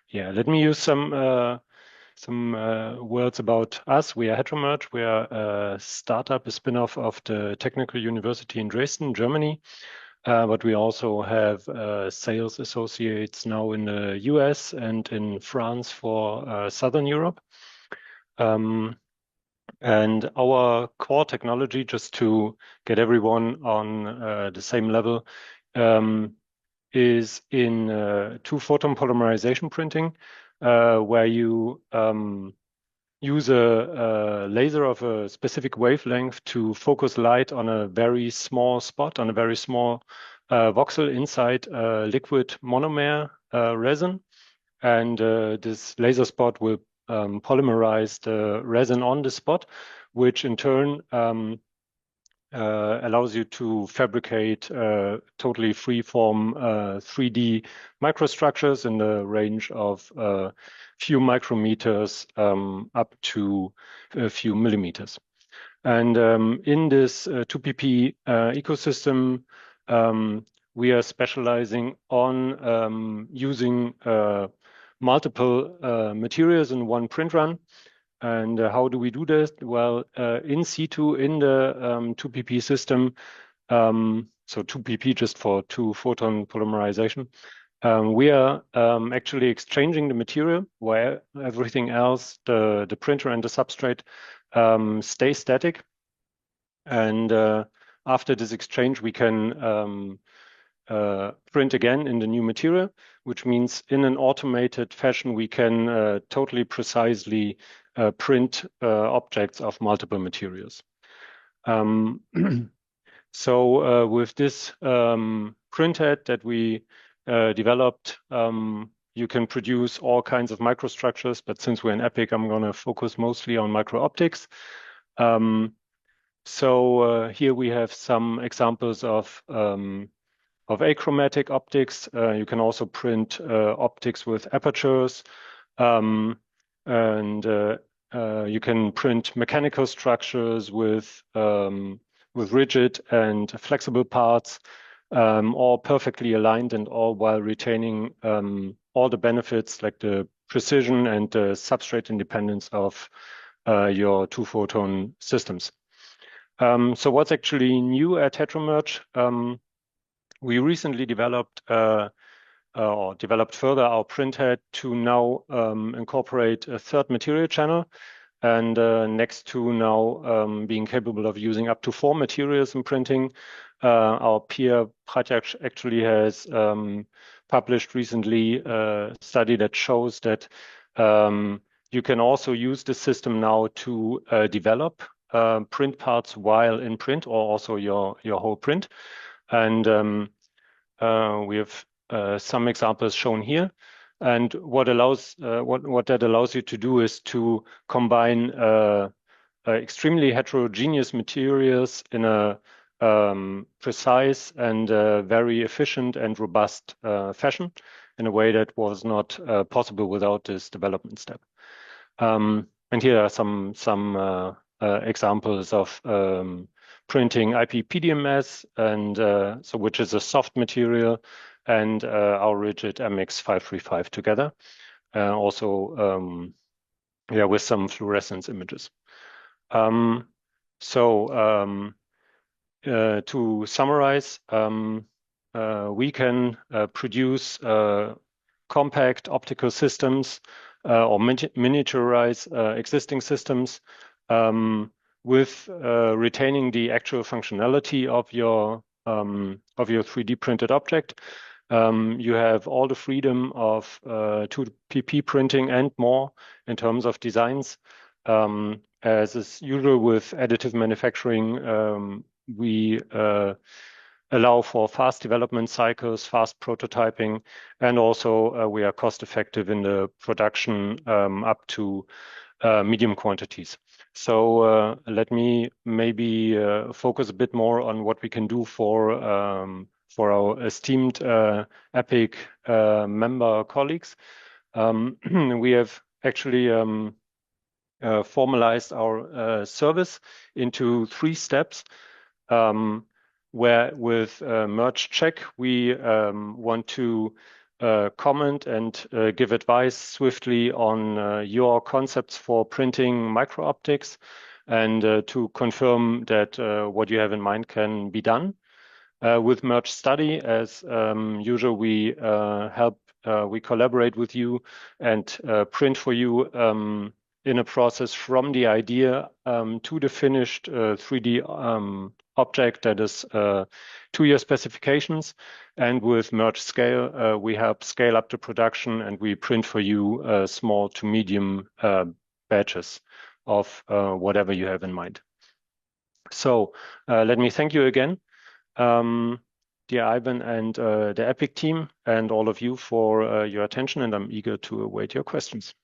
Yeah, let me use some words about us. We are HETEROMERGE. We are a startup, a spin-off of the Technical University in Dresden, Germany. But we also have sales associates now in the US and in France for Southern Europe. And our core technology, just to get everyone on the same level, is in two-photon polymerization printing, where you use a laser of a specific wavelength to focus light on a very small spot, on a very small voxel inside a liquid monomer resin. And this laser spot will polymerize the resin on the spot, which in turn allows you to fabricate totally free-form 3D microstructures in the range of a few micrometers up to a few millimeters. And in this 2PP ecosystem, we are specializing on using multiple materials in one print run. And how do we do this? Well, in situ, in the 2PP system, so 2PP just for two-photon polymerization, we are actually exchanging the material where everything else, the printer and the substrate, stay static. And after this exchange, we can print again in the new material, which means in an automated fashion, we can totally precisely print objects of multiple materials. So with this printhead that we developed, you can produce all kinds of microstructures, but since we're in EPIC, I'm going to focus mostly on micro-optics. So here we have some examples of achromatic optics. You can also print optics with apertures, and you can print mechanical structures with rigid and flexible parts, all perfectly aligned and all while retaining all the benefits like the precision and the substrate independence of your two-photon systems. So what's actually new at HETEROMERGE? We recently developed further our printhead to now incorporate a third material channel, and next to now being capable of using up to 4 materials in printing. Our peer Pratyaj actually has published recently a study that shows that you can also use the system now to develop print parts while in print, or also your whole print. And we have some examples shown here. And what that allows you to do is to combine extremely heterogeneous materials in a precise and very efficient and robust fashion in a way that was not possible without this development step. And here are some examples of printing IP-PDMS, and so which is a soft material, and our rigid MX535 together. Also, yeah, with some fluorescence images. To summarize, we can produce compact optical systems or miniaturize existing systems with retaining the actual functionality of your 3D printed object. You have all the freedom of 2PP printing and more in terms of designs. As is usual with additive manufacturing, we allow for fast development cycles, fast prototyping, and also we are cost effective in the production up to medium quantities. So let me maybe focus a bit more on what we can do for our esteemed EPIC member colleagues. We have actually formalized our service into 3 steps, where with merge check, we want to comment and give advice swiftly on your concepts for printing micro optics, and to confirm that what you have in mind can be done. With Merge Study, as usual, we we collaborate with you and print for you in a process from the idea to the finished 3D object that is to your specifications. And with Merge Scale, we help scale up the production, and we print for you small to medium batches of whatever you have in mind. So let me thank you again, dear Ivan and the EPIC team, and all of you for your attention, and I'm eager to await your questions.